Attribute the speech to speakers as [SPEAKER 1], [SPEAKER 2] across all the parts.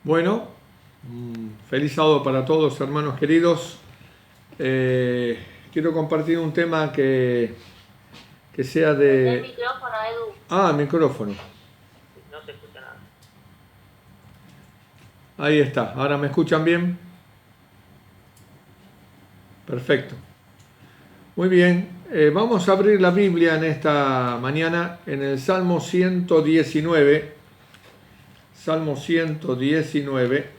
[SPEAKER 1] Bueno, feliz sábado para todos, hermanos queridos. Quiero compartir un tema que sea
[SPEAKER 2] El
[SPEAKER 1] de...
[SPEAKER 2] micrófono, Edu.
[SPEAKER 1] Micrófono.
[SPEAKER 2] No se escucha nada.
[SPEAKER 1] Ahí está. ¿Ahora me escuchan bien? Perfecto. Muy bien. Vamos a abrir la Biblia en esta mañana en el Salmo 119. Salmo 119,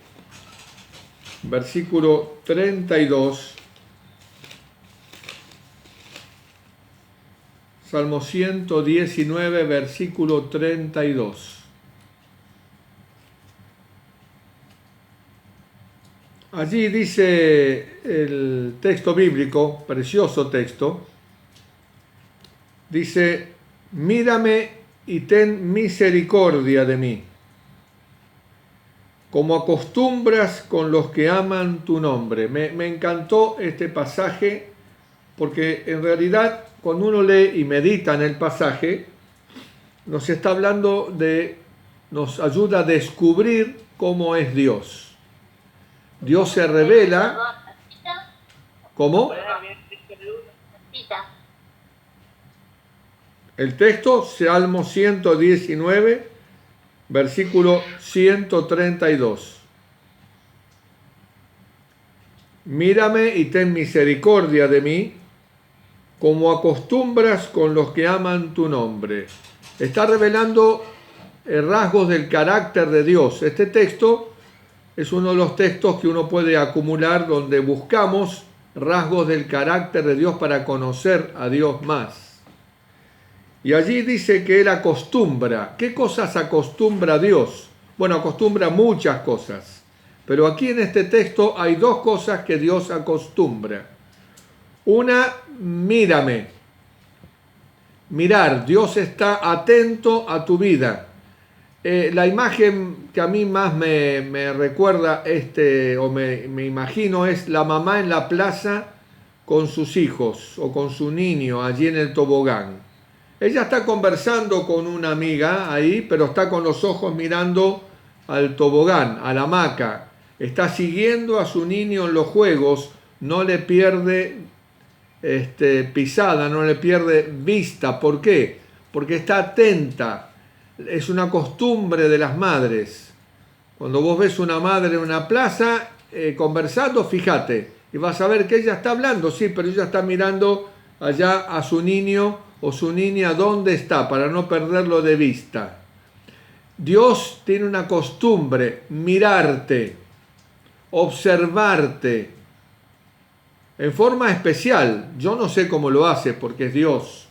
[SPEAKER 1] versículo 32. Salmo 119, versículo 32. Allí dice el texto bíblico, precioso texto, dice: mírame y ten misericordia de mí, como acostumbras con los que aman tu nombre. Me encantó este pasaje porque en realidad cuando uno lee y medita en el pasaje, nos está hablando nos ayuda a descubrir cómo es Dios. Dios se revela. ¿Cómo? El texto, Salmo 119, versículo 132. Mírame y ten misericordia de mí, como acostumbras con los que aman tu nombre. Está revelando rasgos del carácter de Dios. Este texto es uno de los textos que uno puede acumular donde buscamos rasgos del carácter de Dios para conocer a Dios más. Y allí dice que Él acostumbra. ¿Qué cosas acostumbra Dios? Bueno, acostumbra muchas cosas. Pero aquí en este texto hay dos cosas que Dios acostumbra. Una, mírame. Mirar, Dios está atento a tu vida. La imagen que a mí más me recuerda me imagino es la mamá en la plaza con sus hijos o con su niño allí en el tobogán. Ella está conversando con una amiga ahí, pero está con los ojos mirando al tobogán, a la hamaca. Está siguiendo a su niño en los juegos, no le pierde pisada, no le pierde vista. ¿Por qué? Porque está atenta. Es una costumbre de las madres. Cuando vos ves una madre en una plaza conversando, fíjate, y vas a ver que ella está hablando, sí, pero ella está mirando allá a su niño o su niña dónde está, para no perderlo de vista. Dios tiene una costumbre, mirarte, observarte, en forma especial. Yo no sé cómo lo hace porque es Dios.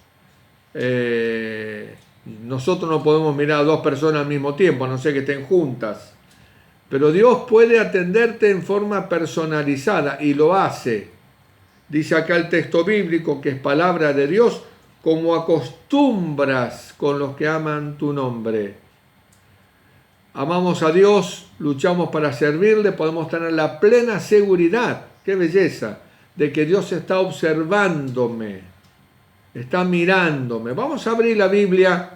[SPEAKER 1] Nosotros no podemos mirar a dos personas al mismo tiempo, a no ser que estén juntas. Pero Dios puede atenderte en forma personalizada y lo hace. Dice acá el texto bíblico, que es palabra de Dios, como acostumbras con los que aman tu nombre. Amamos a Dios, luchamos para servirle, podemos tener la plena seguridad, qué belleza, de que Dios está observándome, está mirándome. Vamos a abrir la Biblia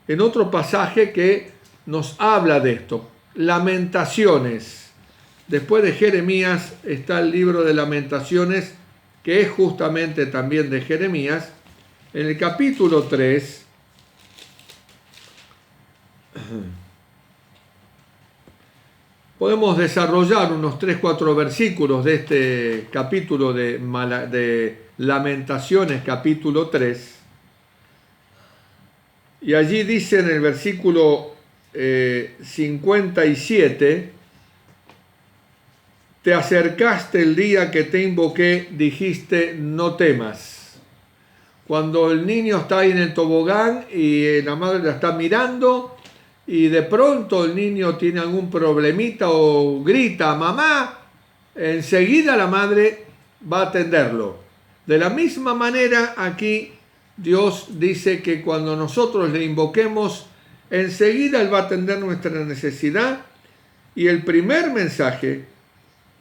[SPEAKER 1] en otro pasaje que nos habla de esto. Lamentaciones. Después de Jeremías está el libro de Lamentaciones, que es justamente también de Jeremías. En el capítulo 3, podemos desarrollar unos 3-4 versículos de este capítulo de Lamentaciones, capítulo 3. Y allí dice en el versículo 57, te acercaste el día que te invoqué, dijiste, no temas. Cuando el niño está ahí en el tobogán y la madre la está mirando y de pronto el niño tiene algún problemita o grita, mamá, enseguida la madre va a atenderlo. De la misma manera aquí Dios dice que cuando nosotros le invoquemos, enseguida Él va a atender nuestra necesidad. Y el primer mensaje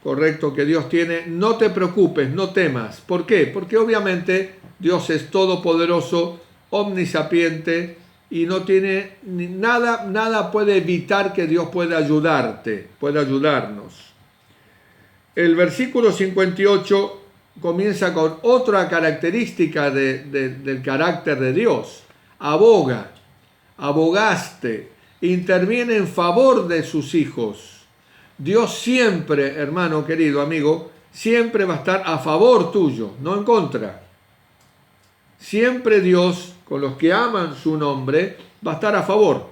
[SPEAKER 1] correcto que Dios tiene: no te preocupes, no temas. ¿Por qué? Porque obviamente Dios es todopoderoso, omnisapiente, y no tiene nada puede evitar que Dios pueda ayudarte, pueda ayudarnos. El versículo 58 comienza con otra característica del carácter de Dios. Aboga, abogaste, interviene en favor de sus hijos. Dios siempre, hermano querido amigo, siempre va a estar a favor tuyo, no en contra. Siempre Dios, con los que aman su nombre, va a estar a favor.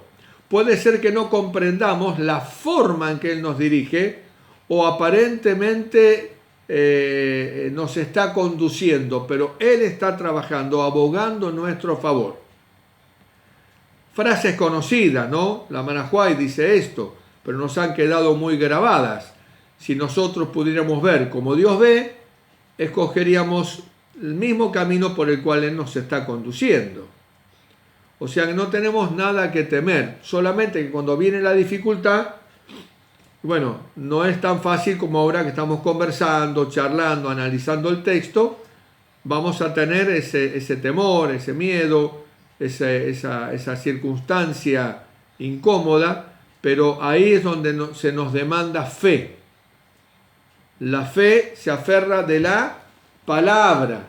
[SPEAKER 1] Puede ser que no comprendamos la forma en que Él nos dirige o aparentemente nos está conduciendo, pero Él está trabajando, abogando en nuestro favor. Frases conocidas, ¿no? La Manahuay dice esto, pero nos han quedado muy grabadas. Si nosotros pudiéramos ver como Dios ve, escogeríamos el mismo camino por el cual Él nos está conduciendo. O sea que no tenemos nada que temer, solamente que cuando viene la dificultad, bueno, no es tan fácil como ahora que estamos conversando, charlando, analizando el texto, vamos a tener ese temor, ese miedo, esa circunstancia incómoda, pero ahí es donde se nos demanda fe. La fe se aferra de la palabra.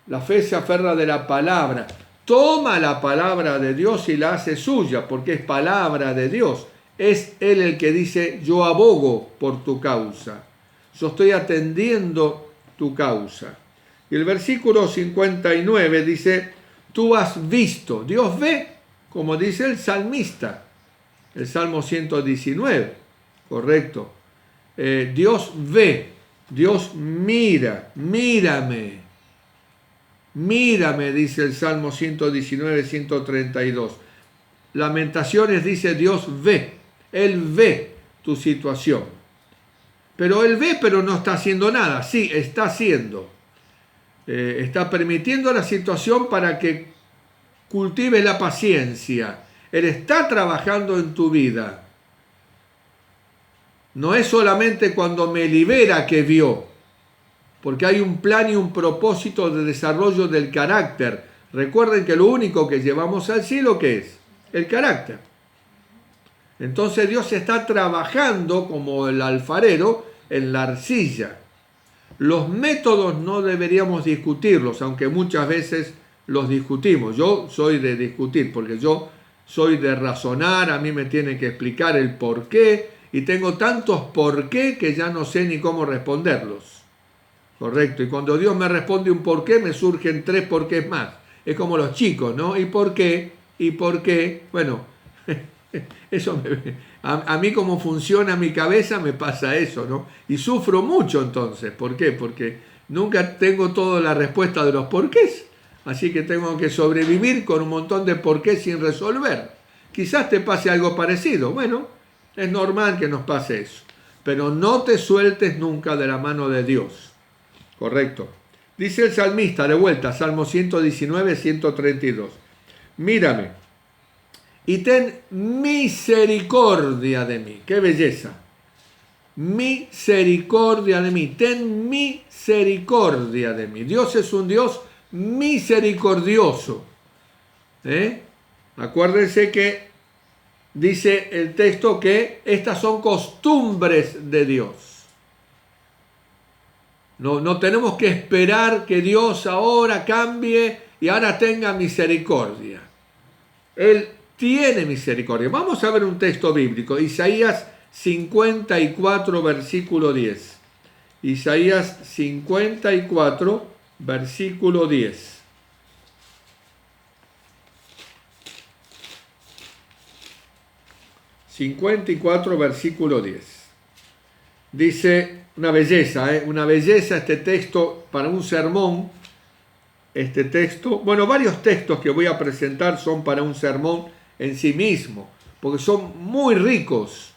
[SPEAKER 1] La fe se aferra de la palabra. Toma la palabra de Dios y la hace suya, porque es palabra de Dios. Es Él el que dice, yo abogo por tu causa. Yo estoy atendiendo tu causa. Y el versículo 59 dice, tú has visto. Dios ve, como dice el salmista. El Salmo 119, correcto. Dios ve, Dios mira, mírame. Mírame, dice el Salmo 119, 132. Lamentaciones dice Dios ve, Él ve tu situación. Pero Él ve, pero no está haciendo nada. Sí, está haciendo. Está permitiendo la situación para que cultives la paciencia. Él está trabajando en tu vida. No es solamente cuando me libera que vio, porque hay un plan y un propósito de desarrollo del carácter. Recuerden que lo único que llevamos al cielo, ¿qué es? El carácter. Entonces Dios está trabajando como el alfarero en la arcilla. Los métodos no deberíamos discutirlos, aunque muchas veces los discutimos. Yo soy de discutir, porque yo soy de razonar, a mí me tienen que explicar el por qué, y tengo tantos por qué que ya no sé ni cómo responderlos. Correcto, y cuando Dios me responde un por qué, me surgen 3 porqués más. Es como los chicos, ¿no? ¿Y por qué? ¿Y por qué? Bueno, eso a mí como funciona mi cabeza me pasa eso, ¿no? Y sufro mucho entonces. ¿Por qué? Porque nunca tengo toda la respuesta de los porqués. Así que tengo que sobrevivir con un montón de porqués sin resolver. Quizás te pase algo parecido. Bueno, es normal que nos pase eso. Pero no te sueltes nunca de la mano de Dios. Correcto. Dice el salmista, de vuelta, Salmo 119, 132. Mírame y ten misericordia de mí. ¡Qué belleza! Misericordia de mí. Ten misericordia de mí. Dios es un Dios misericordioso. Acuérdense que dice el texto que estas son costumbres de Dios. No tenemos que esperar que Dios ahora cambie y ahora tenga misericordia. Él tiene misericordia. Vamos a ver un texto bíblico. Isaías 54, versículo 10. Isaías 54, versículo 10. ...54, versículo 10... dice... Una belleza este texto para un sermón. Este texto, bueno, varios textos que voy a presentar son para un sermón en sí mismo, porque son muy ricos,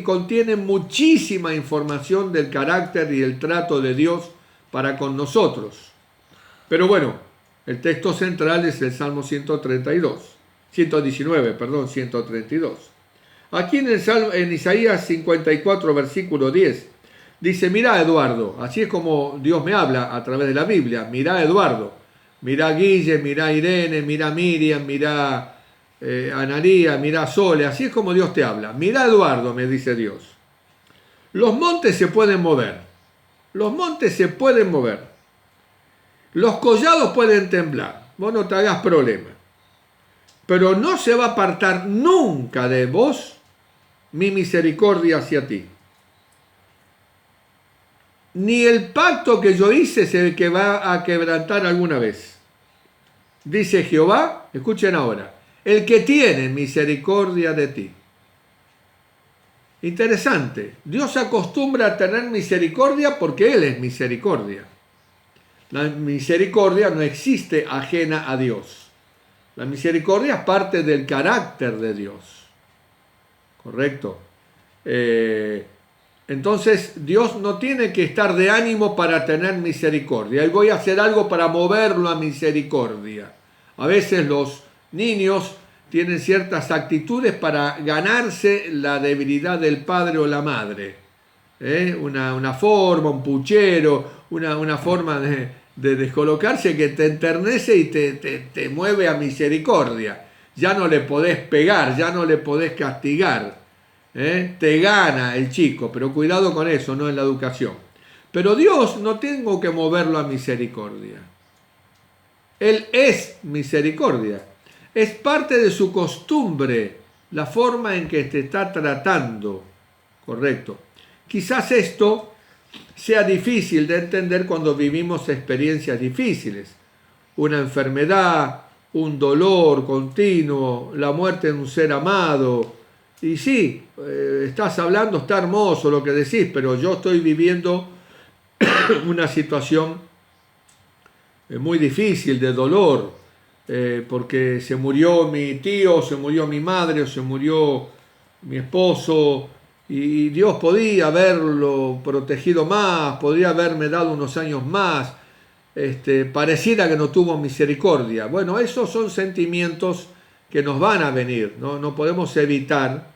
[SPEAKER 1] contienen muchísima información del carácter y el trato de Dios para con nosotros. Pero bueno, el texto central es el Salmo 132. Aquí en Isaías 54, versículo 10, dice, mirá Eduardo, así es como Dios me habla a través de la Biblia, mirá Eduardo, mirá Guille, mirá Irene, mirá Miriam, mirá Analía, mirá Sole, así es como Dios te habla. Mirá Eduardo, me dice Dios. Los montes se pueden mover, los montes se pueden mover, los collados pueden temblar, vos no te hagas problema, pero no se va a apartar nunca de vos mi misericordia hacia ti. Ni el pacto que yo hice es el que va a quebrantar alguna vez. Dice Jehová, escuchen ahora, el que tiene misericordia de ti. Interesante, Dios acostumbra a tener misericordia porque Él es misericordia. La misericordia no existe ajena a Dios. La misericordia es parte del carácter de Dios. ¿Correcto? Entonces Dios no tiene que estar de ánimo para tener misericordia. Y voy a hacer algo para moverlo a misericordia. A veces los niños tienen ciertas actitudes para ganarse la debilidad del padre o la madre. Una forma, un puchero, una forma de descolocarse que te enternece y te mueve a misericordia. Ya no le podés pegar, ya no le podés castigar. Te gana el chico, pero cuidado con eso, no en la educación. Pero Dios no tengo que moverlo a misericordia. Él es misericordia. Es parte de su costumbre, la forma en que te está tratando. Correcto. Quizás esto sea difícil de entender cuando vivimos experiencias difíciles. Una enfermedad, un dolor continuo, la muerte de un ser amado. Y sí, estás hablando, está hermoso lo que decís, pero yo estoy viviendo una situación muy difícil de dolor, porque se murió mi tío, se murió mi madre, o se murió mi esposo, y Dios podía haberlo protegido más, podría haberme dado unos años más, pareciera que no tuvo misericordia. Bueno, esos son sentimientos que nos van a venir, no podemos evitar,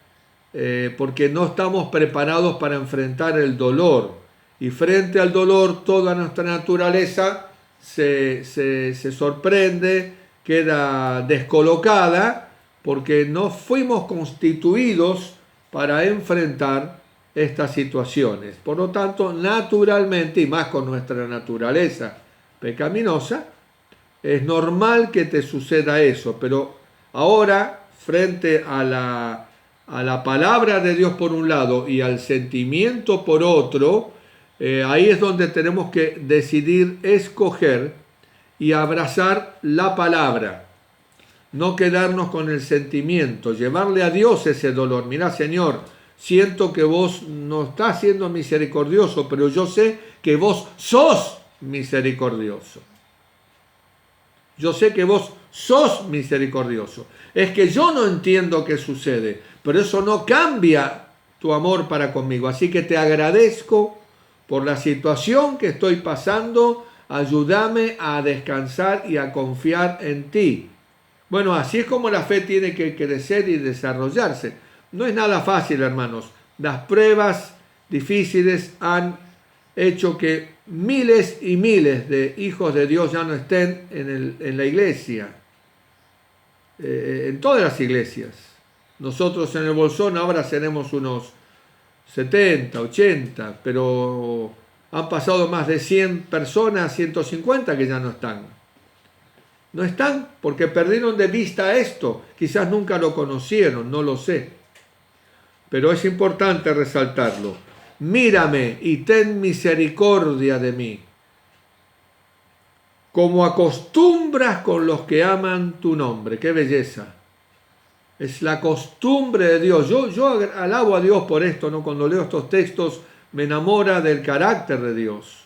[SPEAKER 1] porque no estamos preparados para enfrentar el dolor. Y frente al dolor, toda nuestra naturaleza se sorprende, queda descolocada, porque no fuimos constituidos para enfrentar estas situaciones. Por lo tanto, naturalmente, y más con nuestra naturaleza pecaminosa, es normal que te suceda eso. Pero ahora, frente a la palabra de Dios por un lado y al sentimiento por otro, ahí es donde tenemos que decidir escoger y abrazar la palabra. No quedarnos con el sentimiento, llevarle a Dios ese dolor. Mirá, Señor, siento que vos no estás siendo misericordioso, pero yo sé que vos sos misericordioso. Yo sé que vos sos misericordioso. Es que yo no entiendo qué sucede, pero eso no cambia tu amor para conmigo. Así que te agradezco por la situación que estoy pasando. Ayúdame a descansar y a confiar en ti. Bueno, así es como la fe tiene que crecer y desarrollarse. No es nada fácil, hermanos. Las pruebas difíciles han hecho que miles y miles de hijos de Dios ya no estén en la iglesia, en todas las iglesias. Nosotros en el Bolsón ahora seremos unos 70, 80, pero han pasado más de 100 personas, 150 que ya no están. No están porque perdieron de vista esto. Quizás nunca lo conocieron, no lo sé. Pero es importante resaltarlo. Mírame y ten misericordia de mí, como acostumbras con los que aman tu nombre. ¡Qué belleza! Es la costumbre de Dios. Yo alabo a Dios por esto, ¿no? Cuando leo estos textos me enamora del carácter de Dios.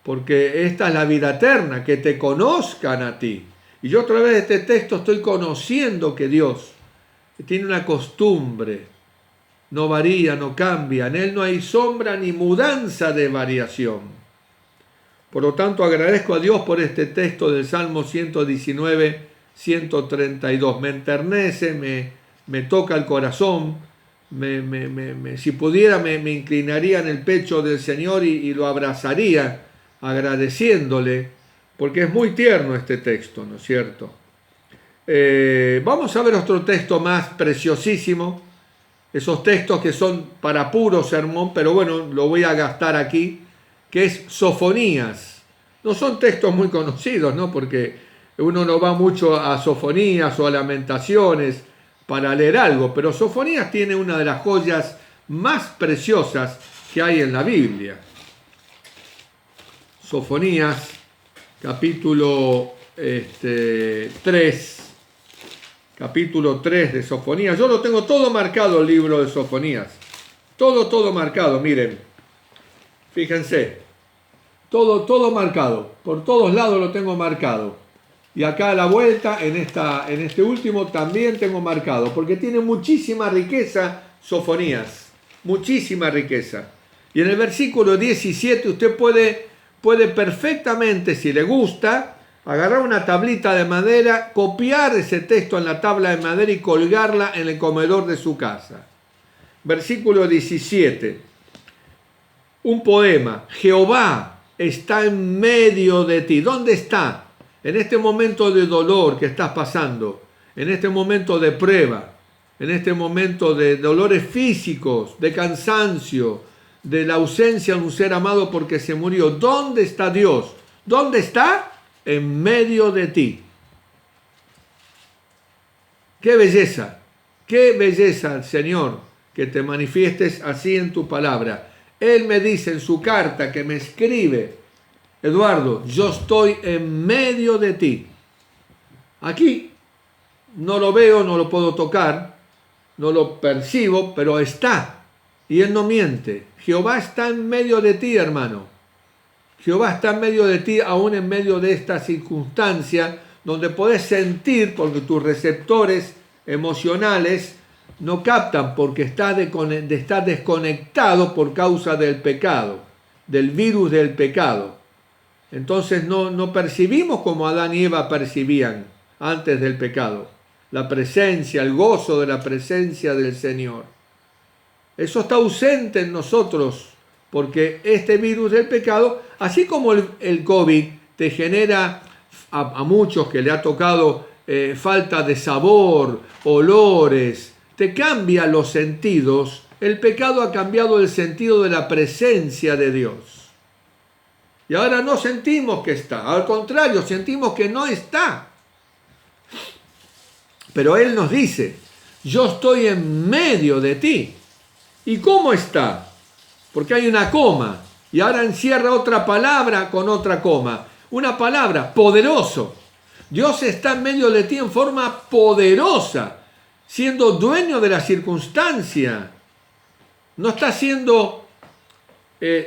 [SPEAKER 1] Porque esta es la vida eterna, que te conozcan a ti. Y yo a través de este texto estoy conociendo que Dios tiene una costumbre, no varía, no cambia, en Él no hay sombra ni mudanza de variación. Por lo tanto, agradezco a Dios por este texto del Salmo 119, 132. Me enternece, me toca el corazón, si pudiera me inclinaría en el pecho del Señor y lo abrazaría agradeciéndole porque es muy tierno este texto, ¿no es cierto? Vamos a ver otro texto más preciosísimo, esos textos que son para puro sermón, pero bueno, lo voy a gastar aquí, que es Sofonías. No son textos muy conocidos, ¿no? Porque uno no va mucho a Sofonías o a Lamentaciones para leer algo, pero Sofonías tiene una de las joyas más preciosas que hay en la Biblia. Sofonías, capítulo 3. Capítulo 3 de Sofonías. Yo lo tengo todo marcado, el libro de Sofonías. Todo marcado, miren. Fíjense. Todo marcado. Por todos lados lo tengo marcado. Y acá a la vuelta, en este último, también tengo marcado. Porque tiene muchísima riqueza Sofonías. Muchísima riqueza. Y en el versículo 17 usted puede perfectamente, si le gusta, agarrar una tablita de madera, copiar ese texto en la tabla de madera y colgarla en el comedor de su casa. Versículo 17. Un poema. Jehová está en medio de ti. ¿Dónde está? En este momento de dolor que estás pasando, en este momento de prueba, en este momento de dolores físicos, de cansancio, de la ausencia de un ser amado porque se murió. ¿Dónde está Dios? ¿Dónde está? En medio de ti. ¡Qué belleza! ¡Qué belleza, Señor, que te manifiestes así en tu palabra! Él me dice en su carta que me escribe, Eduardo, yo estoy en medio de ti. Aquí no lo veo, no lo puedo tocar, no lo percibo, pero está. Y Él no miente. Jehová está en medio de ti, hermano. Jehová está en medio de ti, aún en medio de esta circunstancia, donde podés sentir, porque tus receptores emocionales no captan, porque estás desconectado por causa del pecado, del virus del pecado. Entonces no percibimos como Adán y Eva percibían antes del pecado, la presencia, el gozo de la presencia del Señor. Eso está ausente en nosotros, porque este virus del pecado, así como el COVID te genera a muchos que le ha tocado falta de sabor, olores, te cambia los sentidos, el pecado ha cambiado el sentido de la presencia de Dios. Y ahora no sentimos que está, al contrario, sentimos que no está. Pero Él nos dice, yo estoy en medio de ti. ¿Y cómo está? Porque hay una coma y ahora encierra otra palabra con otra coma. Una palabra, poderoso. Dios está en medio de ti en forma poderosa, siendo dueño de la circunstancia. No está siendo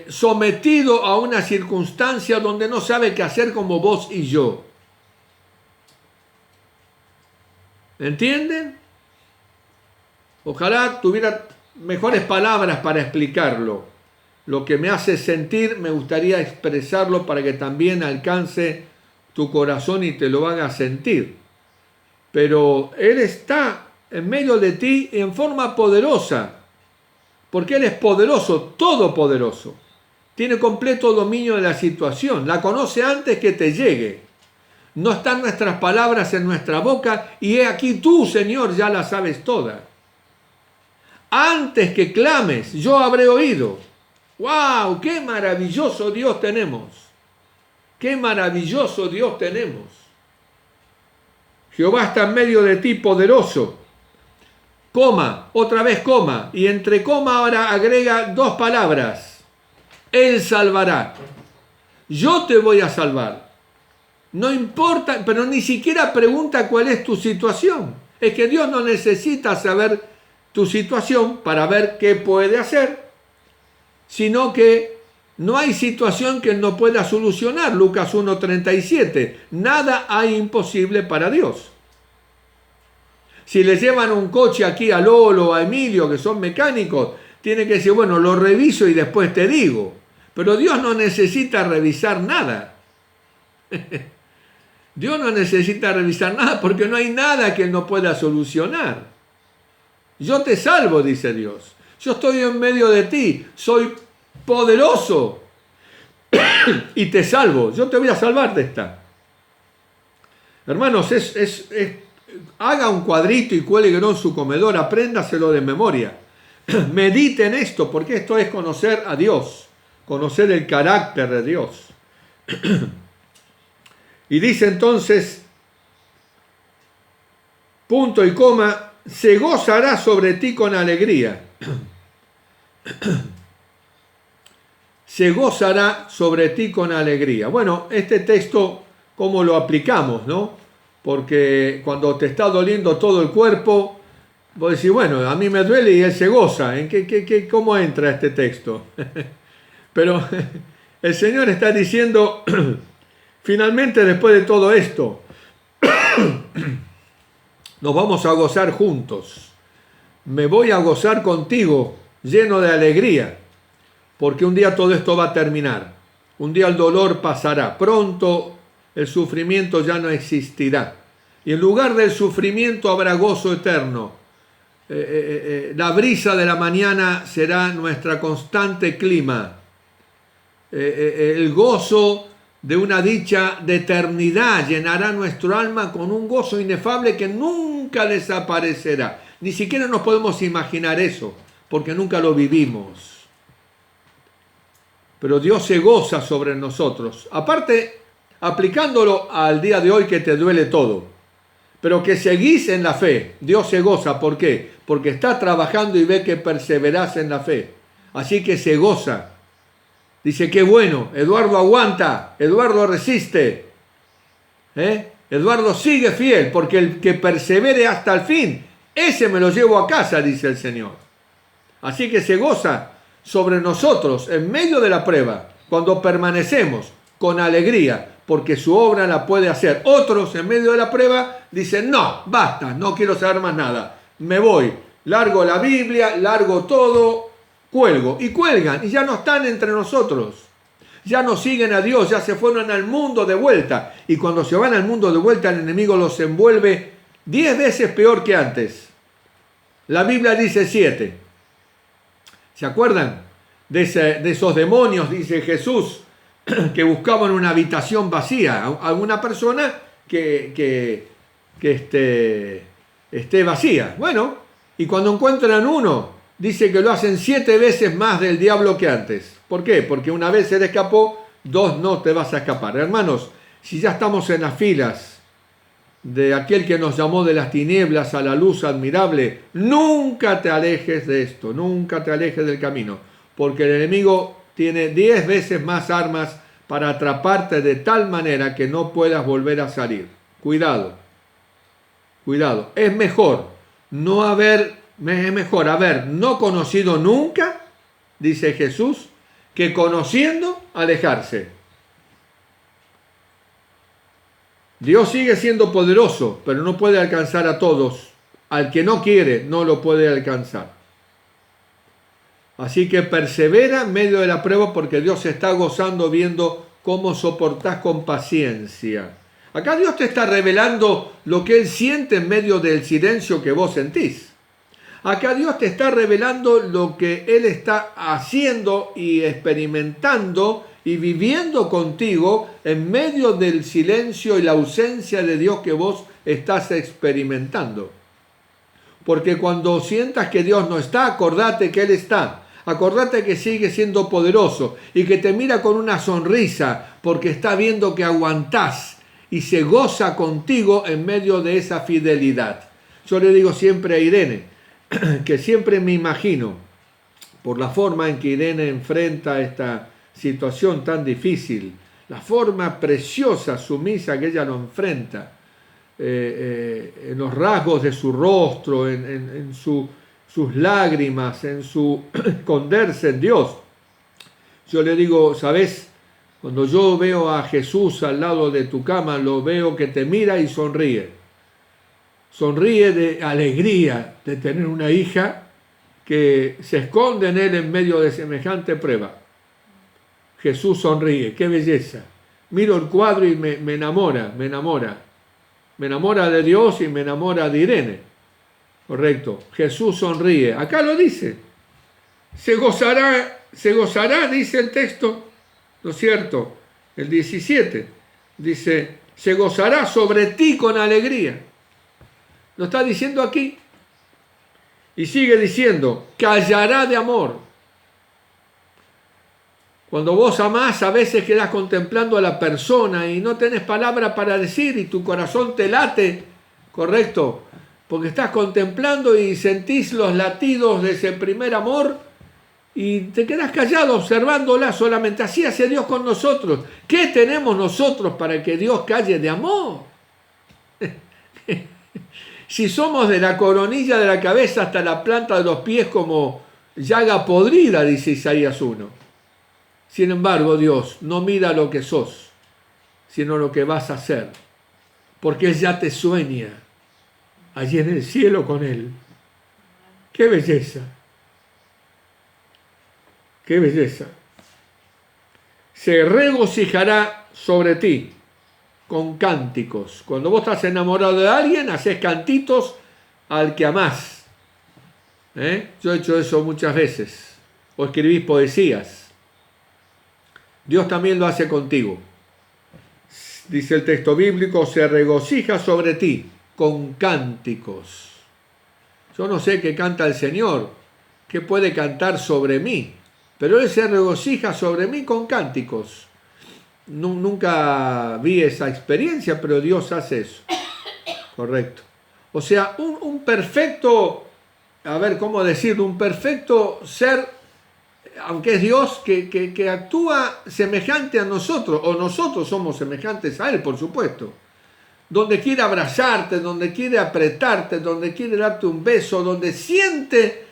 [SPEAKER 1] sometido a una circunstancia donde no sabe qué hacer como vos y yo. ¿Entienden? Ojalá tuviera mejores palabras para explicarlo. Lo que me hace sentir, me gustaría expresarlo para que también alcance tu corazón y te lo haga sentir. Pero Él está en medio de ti en forma poderosa, porque Él es poderoso, todopoderoso. Tiene completo dominio de la situación, la conoce antes que te llegue. No están nuestras palabras en nuestra boca y he aquí tú, Señor, ya las sabes todas. Antes que clames, yo habré oído. ¡Wow! ¡Qué maravilloso Dios tenemos! ¡Qué maravilloso Dios tenemos! Jehová está en medio de ti, poderoso. Coma, otra vez coma, y entre coma ahora agrega dos palabras. Él salvará. Yo te voy a salvar. No importa, pero ni siquiera pregunta cuál es tu situación. Es que Dios no necesita saber tu situación para ver qué puede hacer, sino que no hay situación que Él no pueda solucionar. Lucas 1:37. Nada hay imposible para Dios. Si le llevan un coche aquí a Lolo o a Emilio, que son mecánicos, tiene que decir, bueno, lo reviso y después te digo. Pero Dios no necesita revisar nada. Dios no necesita revisar nada porque no hay nada que Él no pueda solucionar. Yo te salvo, dice Dios. Yo estoy en medio de ti. Soy poderoso. y te salvo. Yo te voy a salvar de esta. Hermanos, haga un cuadrito y cuélguelo en su comedor, apréndaselo de memoria. Medite en esto, porque esto es conocer a Dios, conocer el carácter de Dios. Y dice entonces, punto y coma, se gozará sobre ti con alegría. Se gozará sobre ti con alegría. Bueno, este texto, ¿cómo lo aplicamos, no? Porque cuando te está doliendo todo el cuerpo, vos decís, bueno, a mí me duele y él se goza. ¿Cómo entra este texto? Pero el Señor está diciendo, finalmente después de todo esto, nos vamos a gozar juntos. Me voy a gozar contigo, lleno de alegría, porque un día todo esto va a terminar. Un día el dolor pasará. Pronto el sufrimiento ya no existirá. Y en lugar del sufrimiento habrá gozo eterno. La brisa de la mañana será nuestra constante clima. El gozo de una dicha de eternidad llenará nuestro alma con un gozo inefable que nunca desaparecerá. Ni siquiera nos podemos imaginar eso, porque nunca lo vivimos. Pero Dios se goza sobre nosotros. Aparte, aplicándolo al día de hoy que te duele todo, pero que seguís en la fe. Dios se goza. ¿Por qué? Porque está trabajando y ve que perseverás en la fe. Así que se goza. Dice, qué bueno, Eduardo aguanta, Eduardo resiste. Eduardo sigue fiel, porque el que persevere hasta el fin, ese me lo llevo a casa, dice el Señor. Así que se goza sobre nosotros en medio de la prueba, cuando permanecemos con alegría, porque su obra la puede hacer. Otros en medio de la prueba dicen, no, basta, no quiero saber más nada, me voy, largo la Biblia, largo todo, cuelgo. Y cuelgan, y ya no están entre nosotros, ya no siguen a Dios, ya se fueron al mundo de vuelta. Y cuando se van al mundo de vuelta, el enemigo los envuelve 10 veces peor que antes. La Biblia dice 7. ¿Se acuerdan de esos demonios, dice Jesús, que buscaban una habitación vacía? A una persona que esté vacía. Bueno, y cuando encuentran uno, dice que lo hacen 7 veces más del diablo que antes. ¿Por qué? Porque una vez se le escapó, 2 no te vas a escapar. Hermanos, si ya estamos en las filas de aquel que nos llamó de las tinieblas a la luz admirable, nunca te alejes de esto, nunca te alejes del camino, porque el enemigo tiene 10 veces más armas para atraparte de tal manera que no puedas volver a salir. Cuidado, cuidado. Es mejor haber no conocido nunca, dice Jesús, que conociendo alejarse. Dios sigue siendo poderoso, pero no puede alcanzar a todos. Al que no quiere, no lo puede alcanzar. Así que persevera en medio de la prueba, porque Dios se está gozando viendo cómo soportás con paciencia. Acá Dios te está revelando lo que Él siente en medio del silencio que vos sentís. Acá Dios te está revelando lo que Él está haciendo y experimentando y viviendo contigo en medio del silencio y la ausencia de Dios que vos estás experimentando. Porque cuando sientas que Dios no está, acordate que Él está. Acordate que sigue siendo poderoso y que te mira con una sonrisa porque está viendo que aguantás y se goza contigo en medio de esa fidelidad. Yo le digo siempre a Irene, que siempre me imagino, por la forma en que Irene enfrenta esta situación tan difícil, la forma preciosa, sumisa que ella lo enfrenta, en los rasgos de su rostro, en sus lágrimas, en su esconderse en Dios. Yo le digo, ¿sabes? Cuando yo veo a Jesús al lado de tu cama, lo veo que te mira y sonríe. Sonríe de alegría de tener una hija que se esconde en él en medio de semejante prueba. Jesús sonríe, qué belleza. Miro el cuadro y me enamora. Me enamora de Dios y me enamora de Irene. Correcto. Jesús sonríe. Acá lo dice. Se gozará, dice el texto. ¿No es cierto? el 17, dice, se gozará sobre ti con alegría. Lo está diciendo aquí. Y sigue diciendo, callará de amor. Cuando vos amás, a veces quedás contemplando a la persona y no tenés palabra para decir y tu corazón te late, ¿correcto? Porque estás contemplando y sentís los latidos de ese primer amor y te quedás callado observándola solamente. Así hace Dios con nosotros. ¿Qué tenemos nosotros para que Dios calle de amor? Si somos de la coronilla de la cabeza hasta la planta de los pies como llaga podrida, dice Isaías 1. Sin embargo, Dios no mira lo que sos, sino lo que vas a hacer, porque Él ya te sueña allí en el cielo con Él. ¡Qué belleza! ¡Qué belleza! Se regocijará sobre ti con cánticos. Cuando vos estás enamorado de alguien, haces cantitos al que amás. Yo he hecho eso muchas veces. O escribís poesías. Dios también lo hace contigo. Dice el texto bíblico, se regocija sobre ti con cánticos. Yo no sé qué canta el Señor, qué puede cantar sobre mí, pero Él se regocija sobre mí con cánticos. Nunca vi esa experiencia, pero Dios hace eso. Correcto. O sea, un perfecto, a ver cómo decirlo, un perfecto ser, aunque es Dios, que actúa semejante a nosotros, o nosotros somos semejantes a Él, por supuesto. Donde quiere abrazarte, donde quiere apretarte, donde quiere darte un beso, donde siente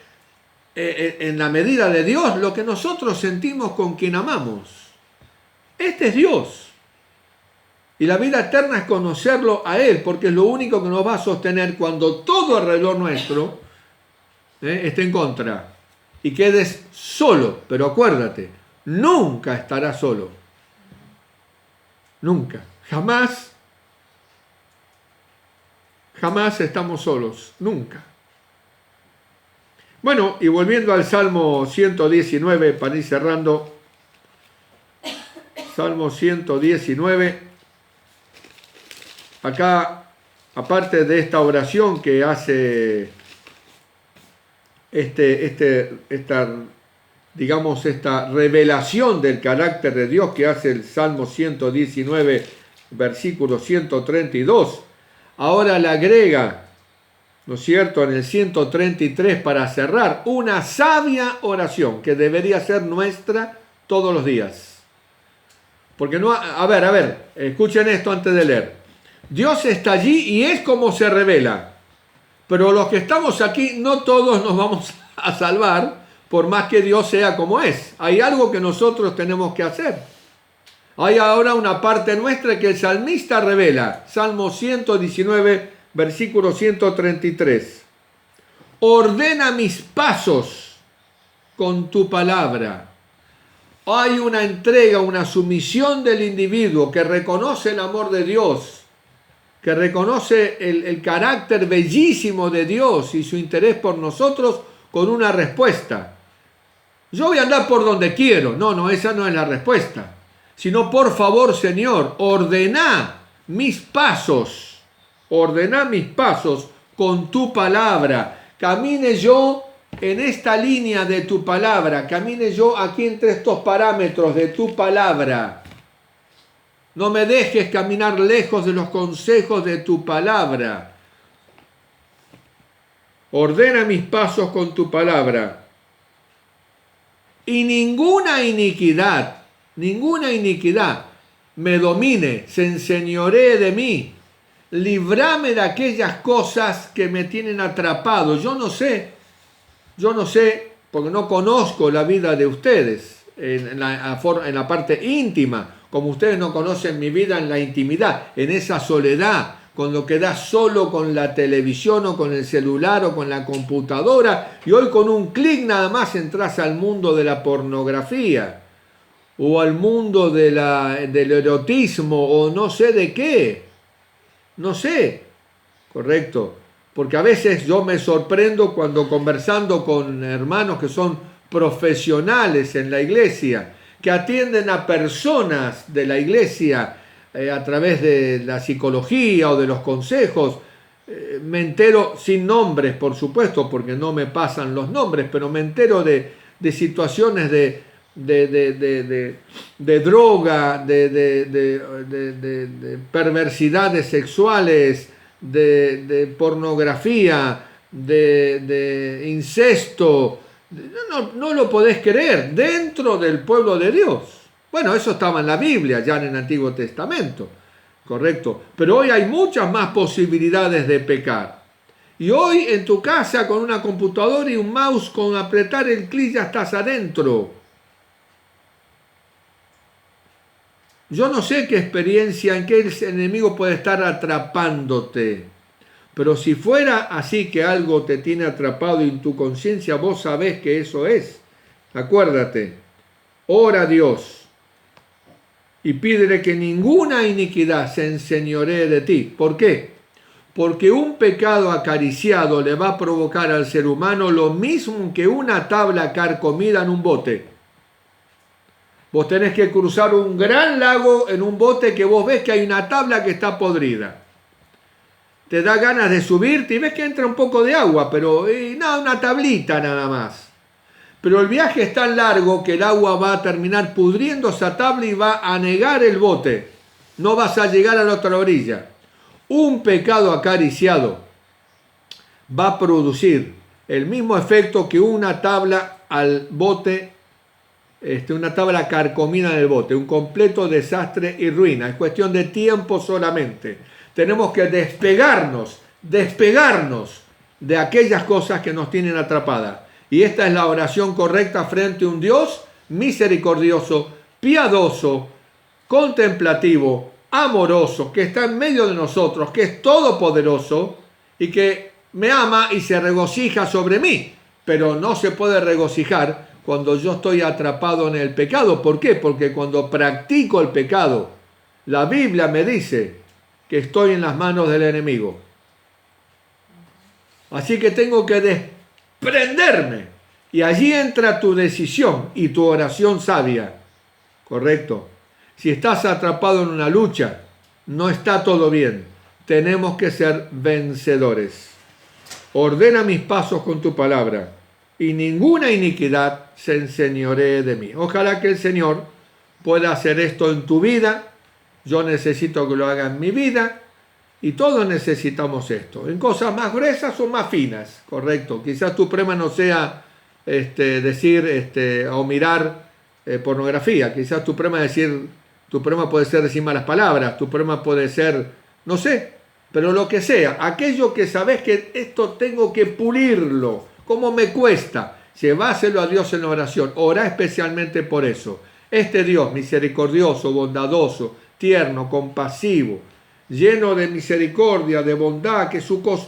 [SPEAKER 1] en la medida de Dios lo que nosotros sentimos con quien amamos. Este es Dios. Y la vida eterna es conocerlo a Él, porque es lo único que nos va a sostener cuando todo alrededor nuestro esté en contra. Y quedes solo, pero acuérdate, nunca estarás solo. Nunca. Jamás estamos solos. Nunca. Bueno, y volviendo al Salmo 119, para ir cerrando. Salmo 119. Acá, aparte de esta oración que hace esta revelación del carácter de Dios que hace el Salmo 119, versículo 132, ahora le agrega, ¿no es cierto?, en el 133 para cerrar, una sabia oración que debería ser nuestra todos los días. Porque no, a ver, escuchen esto antes de leer. Dios está allí y es como se revela. Pero los que estamos aquí, no todos nos vamos a salvar, por más que Dios sea como es. Hay algo que nosotros tenemos que hacer. Hay ahora una parte nuestra que el salmista revela. Salmo 119, versículo 133. Ordena mis pasos con tu palabra. Hay una entrega, una sumisión del individuo que reconoce el amor de Dios, que reconoce el carácter bellísimo de Dios y su interés por nosotros con una respuesta. Yo voy a andar por donde quiero. No, esa no es la respuesta. Sino, por favor, Señor, ordena mis pasos. Ordena mis pasos con tu palabra. Camine yo en esta línea de tu palabra. Camine yo aquí entre estos parámetros de tu palabra. No me dejes caminar lejos de los consejos de tu palabra. Ordena mis pasos con tu palabra. Y ninguna iniquidad me domine, se enseñoree de mí. Líbrame de aquellas cosas que me tienen atrapado. Yo no sé, porque no conozco la vida de ustedes en la parte íntima, como ustedes no conocen mi vida en la intimidad, en esa soledad, cuando quedás solo con la televisión o con el celular o con la computadora, y hoy con un clic nada más entras al mundo de la pornografía, o al mundo del erotismo, o no sé de qué. No sé, correcto, porque a veces yo me sorprendo cuando conversando con hermanos que son profesionales en la iglesia, que atienden a personas de la iglesia a través de la psicología o de los consejos. Me entero, sin nombres por supuesto, porque no me pasan los nombres, pero me entero de situaciones de droga, de perversidades sexuales, de pornografía, de incesto. No lo podés creer, dentro del pueblo de Dios. Bueno, eso estaba en la Biblia, ya en el Antiguo Testamento, correcto. Pero hoy hay muchas más posibilidades de pecar. Y hoy en tu casa con una computadora y un mouse, con apretar el clic ya estás adentro. Yo no sé qué experiencia, en qué el enemigo puede estar atrapándote. Pero si fuera así, que algo te tiene atrapado y en tu conciencia vos sabés que eso es, acuérdate, ora a Dios y pídele que ninguna iniquidad se enseñoree de ti. ¿Por qué? Porque un pecado acariciado le va a provocar al ser humano lo mismo que una tabla carcomida en un bote. Vos tenés que cruzar un gran lago en un bote que vos ves que hay una tabla que está podrida. Te da ganas de subirte y ves que entra un poco de agua, pero una tablita nada más. Pero el viaje es tan largo que el agua va a terminar pudriendo esa tabla y va a anegar el bote. No vas a llegar a la otra orilla. Un pecado acariciado va a producir el mismo efecto que una tabla al bote, una tabla carcomida en el bote, un completo desastre y ruina. Es cuestión de tiempo solamente. Tenemos que despegarnos de aquellas cosas que nos tienen atrapadas. Y esta es la oración correcta frente a un Dios misericordioso, piadoso, contemplativo, amoroso, que está en medio de nosotros, que es todopoderoso y que me ama y se regocija sobre mí. Pero no se puede regocijar cuando yo estoy atrapado en el pecado. ¿Por qué? Porque cuando practico el pecado, la Biblia me dice que estoy en las manos del enemigo. Así que tengo que desprenderme. Y allí entra tu decisión y tu oración sabia. ¿Correcto? Si estás atrapado en una lucha, no está todo bien. Tenemos que ser vencedores. Ordena mis pasos con tu palabra, y ninguna iniquidad se enseñoree de mí. Ojalá que el Señor pueda hacer esto en tu vida. Yo necesito que lo haga en mi vida y todos necesitamos esto, en cosas más gruesas o más finas, correcto. Quizás tu problema no sea decir o mirar pornografía, quizás tu problema puede ser decir malas palabras, tu problema puede ser, no sé, pero lo que sea, aquello que sabes que esto tengo que pulirlo, ¿cómo me cuesta? Lleváselo a Dios en oración, orá especialmente por eso. Este Dios misericordioso, bondadoso, tierno, compasivo, lleno de misericordia, de bondad, que su